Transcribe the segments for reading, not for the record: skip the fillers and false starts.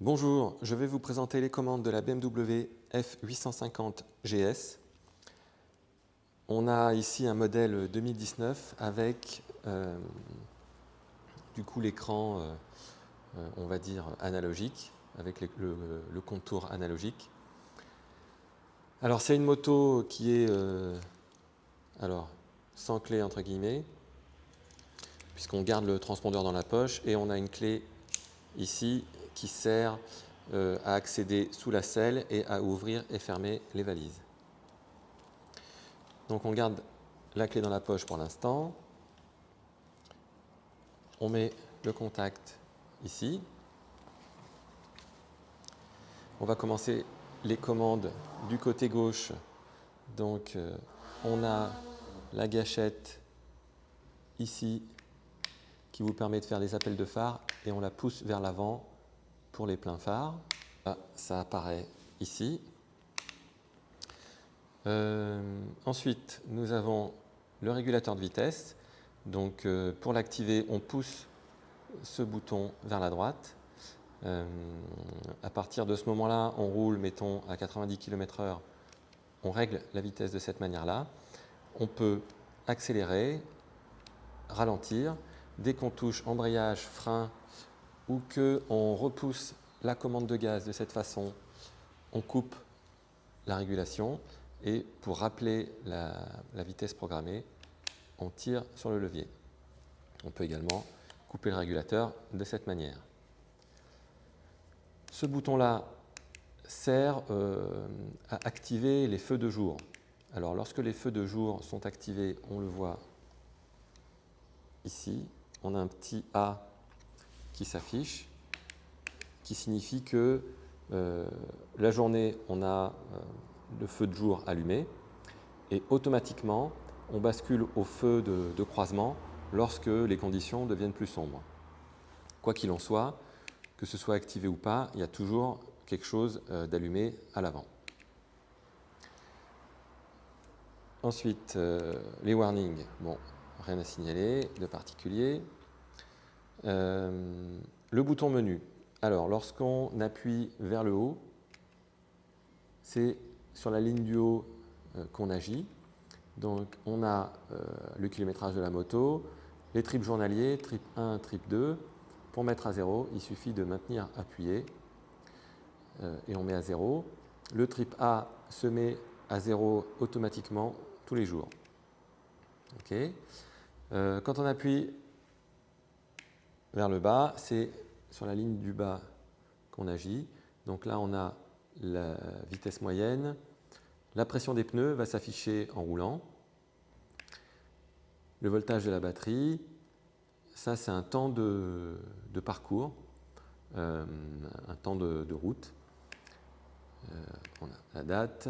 Bonjour, je vais vous présenter les commandes de la BMW F850 GS. On a ici un modèle 2019 avec du coup l'écran, on va dire analogique, avec le contour analogique. Alors c'est une moto qui est sans clé entre guillemets, puisqu'on garde le transpondeur dans la poche et on a une clé ici qui sert à accéder sous la selle et à ouvrir et fermer les valises. Donc on garde la clé dans la poche pour l'instant. On met le contact ici. On va commencer les commandes du côté gauche. Donc on a la gâchette ici qui vous permet de faire des appels de phare et on la pousse vers l'avant pour les pleins phares. Là, ça apparaît ici. Ensuite, nous avons le régulateur de vitesse. Donc, pour l'activer, on pousse ce bouton vers la droite. À partir de ce moment-là, on roule, mettons, à 90 km/h. On règle la vitesse de cette manière-là. On peut accélérer, ralentir. Dès qu'on touche embrayage, frein ou qu'on repousse la commande de gaz de cette façon, on coupe la régulation. Et pour rappeler la vitesse programmée, on tire sur le levier. On peut également couper le régulateur de cette manière. Ce bouton-là sert à activer les feux de jour. Alors lorsque les feux de jour sont activés, on le voit ici. On a un petit A qui s'affiche, qui signifie que la journée, on a le feu de jour allumé et automatiquement, on bascule au feu de croisement lorsque les conditions deviennent plus sombres. Quoi qu'il en soit, que ce soit activé ou pas, il y a toujours quelque chose d'allumé à l'avant. Ensuite, les warnings, bon, rien à signaler de particulier. Le bouton menu. Alors, lorsqu'on appuie vers le haut, c'est sur la ligne du haut qu'on agit. Donc, on a le kilométrage de la moto, les trips journaliers, trip 1, trip 2. Pour mettre à 0, il suffit de maintenir appuyé et on met à 0. Le trip A se met à 0 automatiquement tous les jours. Okay. Quand on appuie vers le bas, c'est sur la ligne du bas qu'on agit. Donc là, on a la vitesse moyenne. La pression des pneus va s'afficher en roulant. Le voltage de la batterie, ça c'est un temps de parcours, un temps de route. On a la date,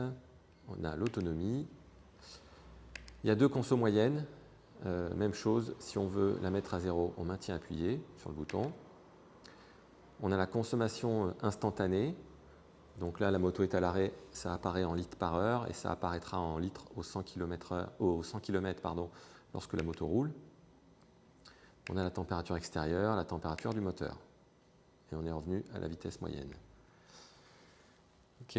on a l'autonomie. Il y a deux consos moyennes. Même chose, si on veut la mettre à 0, on maintient appuyé sur le bouton. On a la consommation instantanée. Donc là, la moto est à l'arrêt, ça apparaît en litres par heure et ça apparaîtra en litres au 100 km, lorsque la moto roule. On a la température extérieure, la température du moteur. Et on est revenu à la vitesse moyenne. OK.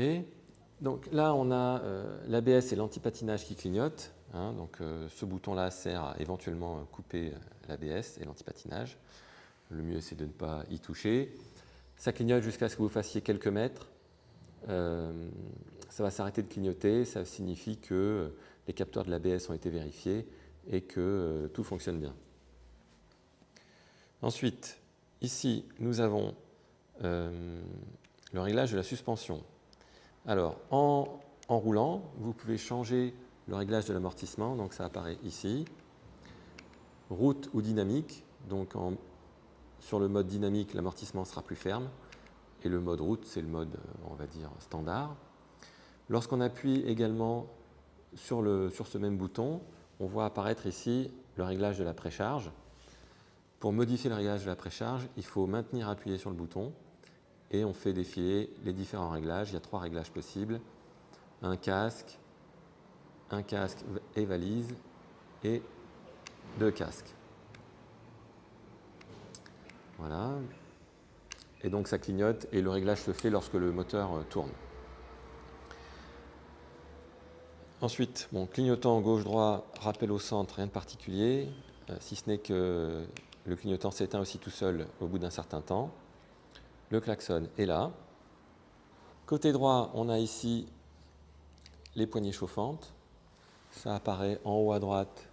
Donc là, on a l'ABS et l'antipatinage qui clignotent. Donc ce bouton-là sert à éventuellement couper l'ABS et l'antipatinage. Le mieux, c'est de ne pas y toucher. Ça clignote jusqu'à ce que vous fassiez quelques mètres. Ça va s'arrêter de clignoter. Ça signifie que les capteurs de l'ABS ont été vérifiés et que tout fonctionne bien. Ensuite, ici, nous avons le réglage de la suspension. Alors, en roulant, vous pouvez changer le réglage de l'amortissement, donc ça apparaît ici. Route ou dynamique, donc sur le mode dynamique, l'amortissement sera plus ferme. Et le mode route, c'est le mode, on va dire, standard. Lorsqu'on appuie également sur ce même bouton, on voit apparaître ici le réglage de la précharge. Pour modifier le réglage de la précharge, il faut maintenir appuyé sur le bouton et on fait défiler les différents réglages. Il y a 3 réglages possibles. Un casque et valise et 2 casques. Voilà. et donc ça clignote et le réglage se fait lorsque le moteur tourne. Ensuite, bon, clignotant gauche-droit, rappel au centre, rien de particulier, si ce n'est que le clignotant s'éteint aussi tout seul au bout d'un certain temps. Le klaxon est là. Côté droit, on a ici les poignées chauffantes. Ça apparaît en haut à droite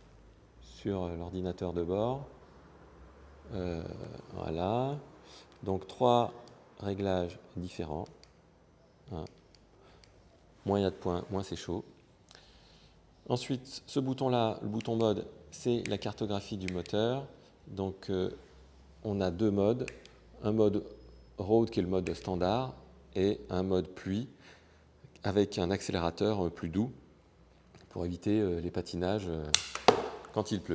sur l'ordinateur de bord. Voilà. Donc 3 réglages différents. Moins il y a de points, moins c'est chaud. Ensuite, ce bouton-là, le bouton mode, c'est la cartographie du moteur. Donc on a 2 modes. Un mode road qui est le mode standard et un mode pluie avec un accélérateur plus doux pour éviter les patinages quand il pleut.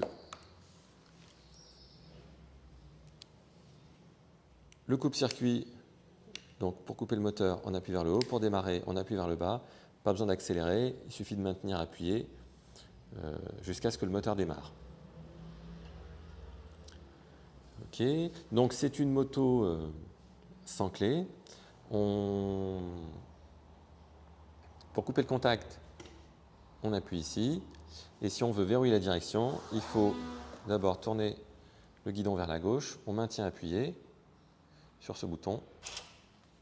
Le coupe-circuit, donc pour couper le moteur, on appuie vers le haut. Pour démarrer, on appuie vers le bas. Pas besoin d'accélérer, il suffit de maintenir appuyé jusqu'à ce que le moteur démarre. Ok, donc c'est une moto sans clé. Pour couper le contact, on appuie ici. Et si on veut verrouiller la direction, il faut d'abord tourner le guidon vers la gauche. On maintient appuyé sur ce bouton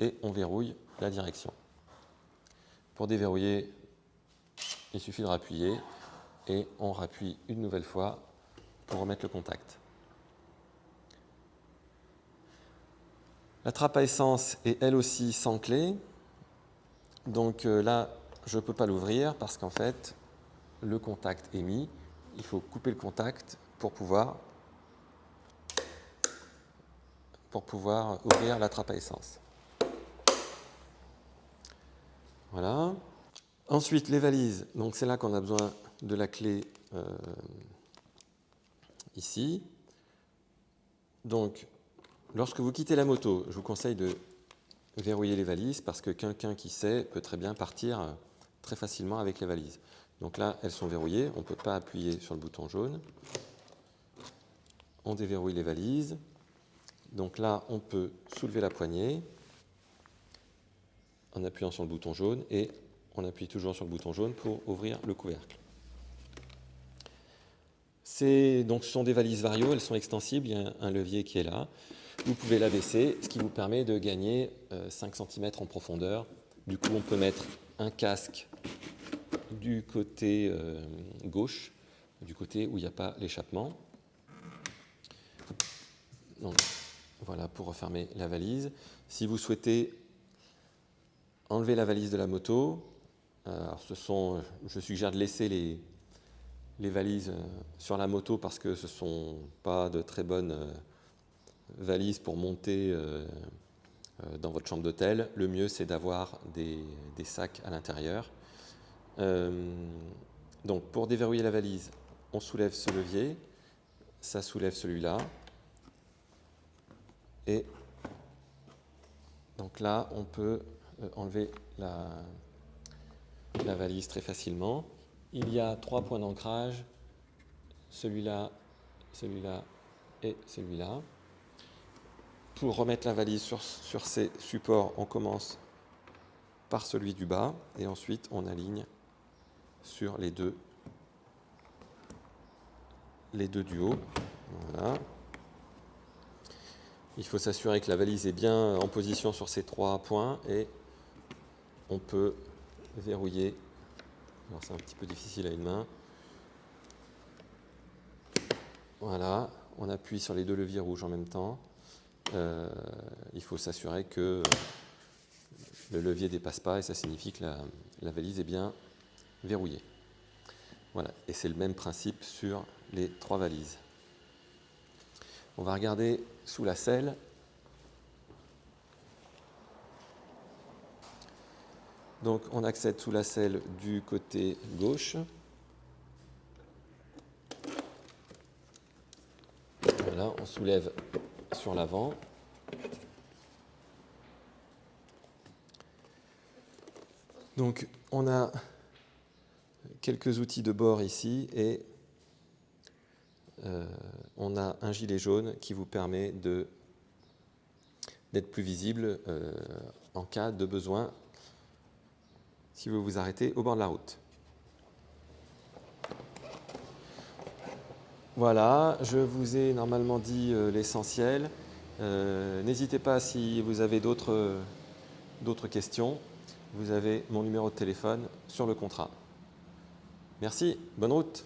et on verrouille la direction. Pour déverrouiller, il suffit de rappuyer et on rappuie une nouvelle fois pour remettre le contact. La trappe à essence est elle aussi sans clé. Donc là, je ne peux pas l'ouvrir parce qu'en fait, le contact est mis. Il faut couper le contact pour pouvoir ouvrir la trappe à essence. Voilà. Ensuite, les valises. Donc c'est là qu'on a besoin de la clé ici. Donc, lorsque vous quittez la moto, je vous conseille de verrouiller les valises parce que quelqu'un qui sait peut très bien partir très facilement avec les valises. Donc là, elles sont verrouillées. On ne peut pas appuyer sur le bouton jaune. On déverrouille les valises. Donc là, on peut soulever la poignée en appuyant sur le bouton jaune et on appuie toujours sur le bouton jaune pour ouvrir le couvercle. Donc, ce sont des valises Vario, elles sont extensibles, il y a un levier qui est là. Vous pouvez l'abaisser, ce qui vous permet de gagner 5 cm en profondeur. Du coup, on peut mettre un casque du côté gauche, du côté où il n'y a pas l'échappement. Donc, voilà pour refermer la valise. Si vous souhaitez enlever la valise de la moto, je suggère de laisser les valises sur la moto parce que ce ne sont pas de très bonnes valises pour monter dans votre chambre d'hôtel. Le mieux, c'est d'avoir des sacs à l'intérieur. Donc, pour déverrouiller la valise, on soulève ce levier, ça soulève celui-là. Et donc là, on peut enlever la valise très facilement. Il y a 3 points d'ancrage, celui-là, celui-là et celui-là. Pour remettre la valise sur ces supports, on commence par celui du bas et ensuite on aligne sur les deux du haut. Voilà. Il faut s'assurer que la valise est bien en position sur ces 3 points et on peut verrouiller. Alors c'est un petit peu difficile à une main. Voilà, on appuie sur les 2 leviers rouges en même temps. Il faut s'assurer que le levier ne dépasse pas et ça signifie que la valise est bien verrouillée. Voilà, et c'est le même principe sur les 3 valises. On va regarder sous la selle. Donc on accède sous la selle du côté gauche. Voilà, on soulève sur l'avant. Donc on a quelques outils de bord ici et on a un gilet jaune qui vous permet d'être plus visible en cas de besoin si vous vous arrêtez au bord de la route. Voilà, je vous ai normalement dit l'essentiel. N'hésitez pas si vous avez d'autres questions. Vous avez mon numéro de téléphone sur le contrat. Merci, bonne route.